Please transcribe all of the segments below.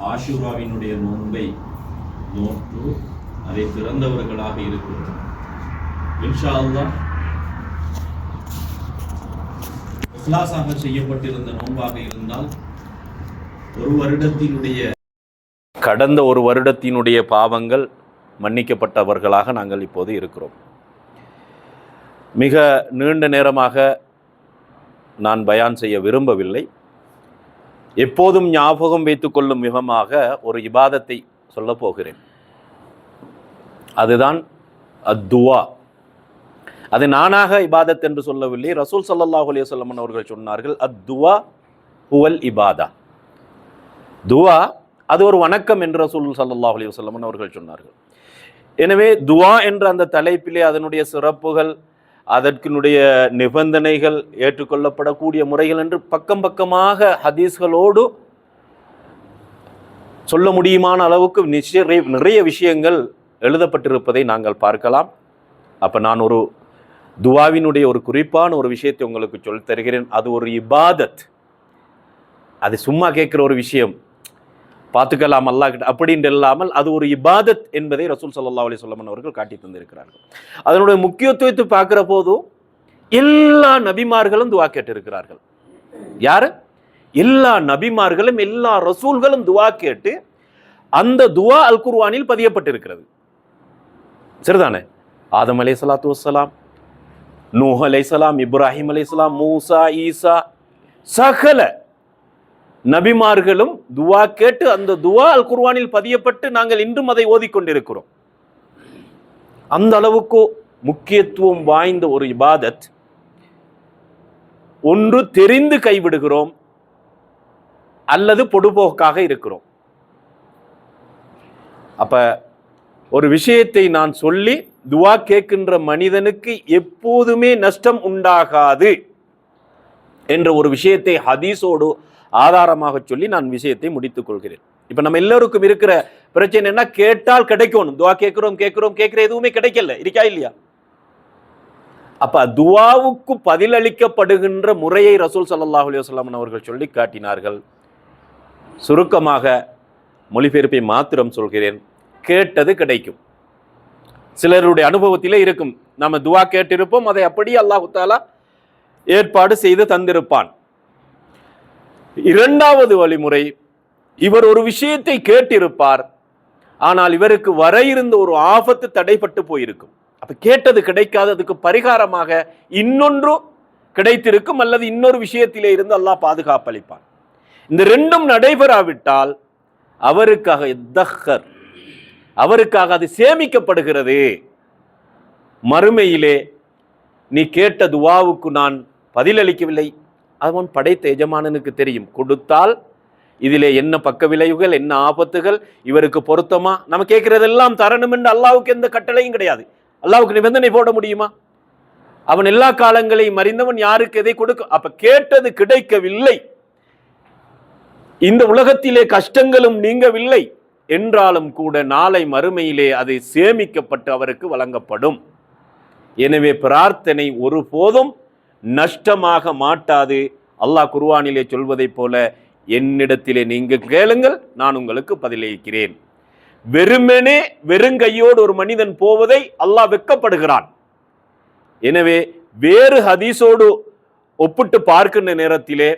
ஆஷுராவினுடைய நோன்பை நோற்று அதை திறந்தவர்களாக இருக்கிறோம். இன்ஷா அல்லாஹ் இக்லாஸாக செய்யப்பட்டிருந்த நோன்பாக இருந்தால் கடந்த ஒரு வருடத்தினுடைய பாவங்கள் மன்னிக்கப்பட்டவர்களாக நாங்கள் இப்போது இருக்கிறோம். மிக நீண்ட நேரமாக நான் பயான் செய்ய விரும்பவில்லை. எப்போதும் ஞாபகம் வைத்துக்கொள்ளும் விதமாக ஒரு இபாதத்தை சொல்ல போகிறேன். அதுதான் அத்துவா. அது நானாக இபாதத் என்று சொல்லவில்லை. ரசூல் ஸல்லல்லாஹு அலைஹி வஸல்லம் அவர்கள் சொன்னார்கள், அத்துவா ஹுவல் இபாதா. துவா அது ஒரு வணக்கம் என்று ரசூல் ஸல்லல்லாஹு அலைஹி வஸல்லம் அவர்கள் சொன்னார்கள். எனவே துவா என்ற அந்த தலைப்பிலே அதனுடைய சிறப்புகள், அதற்கினுடைய நிபந்தனைகள், ஏற்றுக்கொள்ளப்படக்கூடிய முறைகள் என்று பக்கம் பக்கமாக ஹதீஸ்களோடு சொல்ல முடியுமான அளவுக்கு நிறைய விஷயங்கள் எழுதப்பட்டிருப்பதை நாங்கள் பார்க்கலாம். அப்போ நான் ஒரு துவாவினுடைய ஒரு குறிப்பான ஒரு விஷயத்தை உங்களுக்கு சொல்லித் தருகிறேன். அது ஒரு இபாதத். அது சும்மா கேட்குற ஒரு விஷயம், பார்த்துக்கலாம் அல்லாஹ் கிட்ட அப்படின்ட்டு இல்லாமல் அது ஒரு இபாதத் என்பதை ரசூல் ஸல்லல்லாஹு அலைஹி வஸல்லம் அவர்கள் காட்டி தந்திருக்கிறார்கள். அதனுடைய முக்கியத்துவத்தை பார்க்கிற போதும் எல்லா நபிமார்களும் துவா கேட்டிருக்கிறார்கள். யாரு? எல்லா நபிமார்களும் எல்லா ரசூல்களும் துவா கேட்டு அந்த துவா அல் குர்ஆனில் பதியப்பட்டிருக்கிறது. சரிதானே? ஆதம் அலைஹிஸ்ஸலாத்து வஸ்ஸலாம், நூஹ் அலைஹிஸ்ஸலாம், இப்ராஹிம் அலைஹிஸ்ஸலாம், மூசா, ஈசா, சகல நபிமார்களும் துவா கேட்டு அந்த துவா அல் குர்ஆனில் பதியப்பட்டு நாங்கள் இன்றும் அதை ஓதிக்கொண்டிருக்கிறோம். அந்த அளவுக்கு முக்கியத்துவம் வாய்ந்த ஒரு இபாதத். ஒன்று தெரிந்து கைவிடுகிறோம், அல்லது பொடுபோக்காக இருக்கிறோம். அப்ப ஒரு விஷயத்தை நான் சொல்லி துவா கேட்கின்ற மனிதனுக்கு எப்போதுமே நஷ்டம் உண்டாகாது என்ற ஒரு விஷயத்தை ஹதீஸோடு ஆதாரமாக சொல்லி நான் விஷயத்தை முடித்துக் கொள்கிறேன். இப்ப நம்ம எல்லோருக்கும் இருக்கிற பிரச்சனை என்ன? கேட்டால் கிடைக்கணும். துவா கேட்கிற எதுவுமே கிடைக்கல, இருக்கா இல்லையா? அப்ப துவாவுக்கு பதிலளிக்கப்படுகின்ற முறையை ரசூல் ஸல்லல்லாஹு அலைஹி வஸல்லம் அவர்கள் சொல்லி காட்டினார்கள். சுருக்கமாக மொழிபெயர்ப்பை மாத்திரம் சொல்கிறேன். கேட்டது கிடைக்கும். சிலருடைய அனுபவத்திலே இருக்கும், நம்ம துவா கேட்டிருப்போம், அதை அப்படியே அல்லாஹ் தஆலா ஏற்பாடு செய்து தந்திருப்பான். இரண்டாவது வழிமுறை, இவர் ஒரு விஷயத்தை கேட்டிருப்பார், ஆனால் இவருக்கு வர இருந்த ஒரு ஆபத்து தடைப்பட்டு போயிருக்கும். அப்ப கேட்டது கிடைக்காததுக்கு பரிகாரமாக இன்னொன்று கிடைத்திருக்கும், அல்லது இன்னொரு விஷயத்திலே இருந்து அல்லாஹ் பாதுகாப்பளிப்பான். இந்த ரெண்டும் நடைபெறாவிட்டால் அவருக்காக அது சேமிக்கப்படுகிறது. மறுமையிலே நீ கேட்ட துவாவுக்கு நான் பதிலளிக்கவில்லை, அவன் படைத்த எஜமானனுக்கு தெரியும். கொடுத்தால் இதிலே என்ன பக்க விளைவுகள், என்ன ஆபத்துகள், இவருக்கு பொருத்தமா, நம்ம கேட்கிறதெல்லாம் தரணும் என்று அல்லாஹ்வுக்கு எந்த கட்டளையும் கிடையாது. அல்லாஹ்வுக்கு நிபந்தனை போட முடியுமா? அவன் எல்லா காலங்களையும் அறிந்தவன், யாருக்கு எதை கொடுக்க. அப்ப கேட்டது கிடைக்கவில்லை, இந்த உலகத்திலே கஷ்டங்களும் நீங்கவில்லை என்றாலும் கூட நாளை மறுமையிலே அது சேமிக்கப்பட்டு அவருக்கு வழங்கப்படும். எனவே பிரார்த்தனை ஒருபோதும் நஷ்டமாக மாட்டாது. அல்லாஹ் குர்ஆனிலே சொல்வதை போல, என்னிடத்திலே நீங்கள் கேளுங்கள், நான் உங்களுக்கு பதிலளிக்கிறேன். வெறுமனே வெறுங்கையோடு ஒரு மனிதன் போவதை அல்லாஹ் வெட்கப்படுகிறான். எனவே வேறு ஹதீஸோடு ஒப்பிட்டு பார்க்கின்ற நேரத்திலே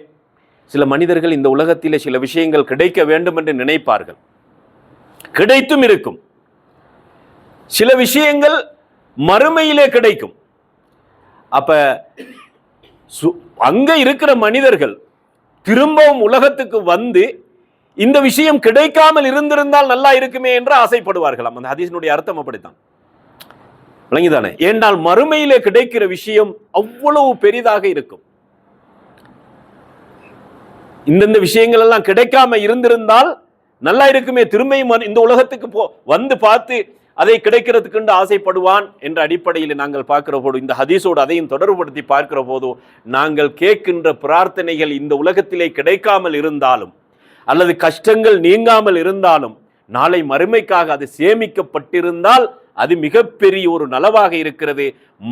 சில மனிதர்கள் இந்த உலகத்திலே சில விஷயங்கள் கிடைக்க வேண்டும் என்று நினைப்பார்கள், கிடைத்தும் இருக்கும். சில விஷயங்கள் மறுமையிலே கிடைக்கும். அப்ப அங்க இருக்கிற மனிதர்கள் திரும்பவும் உலகத்துக்கு வந்து இந்த விஷயம் கிடைக்காமல் இருந்திருந்தால் நல்லா இருக்குமே என்று ஆசைப்படுவார்களாம். அந்த ஹதீஸினுடைய அர்த்தம் அப்படித்தான், விளங்கிதானே? ஏனால் மறுமையிலே கிடைக்கிற விஷயம் அவ்வளவு பெரிதாக இருக்கும். இந்தந்த விஷயங்கள் எல்லாம் கிடைக்காம இருந்திருந்தால் நல்லா இருக்குமே, திரும்பியும் இந்த உலகத்துக்கு வந்து பார்த்து அதை கிடைக்கிறதுக்கு ஆசைப்படுவான் என்ற அடிப்படையில் நாங்கள் பார்க்கிற போது, இந்த ஹதீஸோடு அதையும் தொடர்புபடுத்தி பார்க்கிற போது, நாங்கள் கேட்கின்ற பிரார்த்தனைகள் இந்த உலகத்திலே கிடைக்காமல் இருந்தாலும் அல்லது கஷ்டங்கள் நீங்காமல் இருந்தாலும் நாளை மறுமைக்காக அது சேமிக்கப்பட்டிருந்தால் அது மிகப்பெரிய ஒரு நலவாக இருக்கிறது.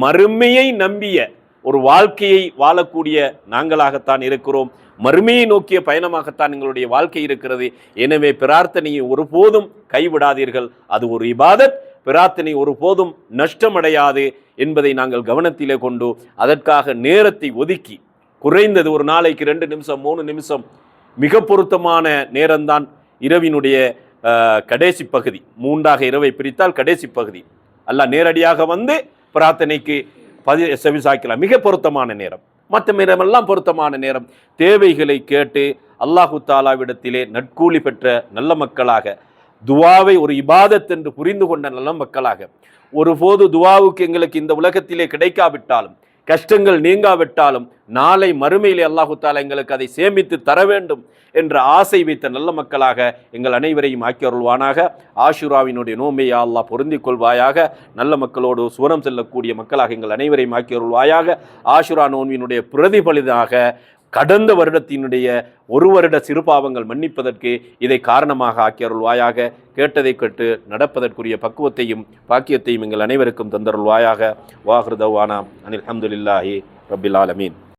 மறுமையை நம்பிய ஒரு வாழ்க்கையை வாழக்கூடிய நாங்களாகத்தான் இருக்கிறோம். மறுமையை நோக்கிய பயணமாகத்தான் எங்களுடைய வாழ்க்கை இருக்கிறது. எனவே பிரார்த்தனையை ஒருபோதும் கைவிடாதீர்கள். அது ஒரு இபாதத். பிரார்த்தனை ஒருபோதும் நஷ்டமடையாது என்பதை நாங்கள் கவனத்திலே கொண்டு அதற்காக நேரத்தை ஒதுக்கி, குறைந்தது ஒரு நாளைக்கு 2 நிமிஷம் 3 நிமிஷம், மிக பொருத்தமான நேரம்தான் இரவினுடைய கடைசி பகுதி. 3ஆக இரவை பிரித்தால் கடைசி பகுதி. அல்லாஹ் நேரடியாக வந்து பிரார்த்தனைக்கு செவிசாய்க்கலாம். மிக பொருத்தமான நேரம். மற்ற நேரமெல்லாம் பொருத்தமான நேரம். தேவைகளை கேட்டு அல்லாஹு தாலாவிடத்திலே நற்கூலி பெற்ற நல்ல மக்களாக, துவாவை ஒரு இபாதத் என்று புரிந்து கொண்ட நல்ல மக்களாக, ஒருபோது துவாவுக்கு எங்களுக்கு இந்த உலகத்திலே கிடைக்காவிட்டாலும், கஷ்டங்கள் நீங்காவிட்டாலும், நாளை மறுமையிலே அல்லாஹு தாலா எங்களுக்கு அதை சேமித்து தர வேண்டும் என்ற ஆசை வைத்த நல்ல மக்களாக எங்கள் அனைவரையும் ஆக்கி அருள்வானாக. ஆஷுராவினுடைய நோம்பை யா அல்லாஹ் பொருந்திக் கொள்வாயாக. நல்ல மக்களோடு சுவனம் செல்லக்கூடிய மக்களாக எங்கள் அனைவரையும் ஆக்கி அருள்வாயாக. ஆஷுரா நோன்பினுடைய பிரதிபலிதாக கடந்த வருடத்தினுடைய 1 வருட சிறுபாவங்கள் மன்னிப்பதற்கு இதை காரணமாக ஆக்கி அருள்வாயாக. கேட்டதை கேட்டு நடப்பதற்குரிய பக்குவத்தையும் பாக்கியத்தையும் எங்கள் அனைவருக்கும் தந்தருள்வாயாக. வாஹிரு தவ்வானா அனில் ஹம்துலில்லாஹி ரப்பில் ஆலமீன்.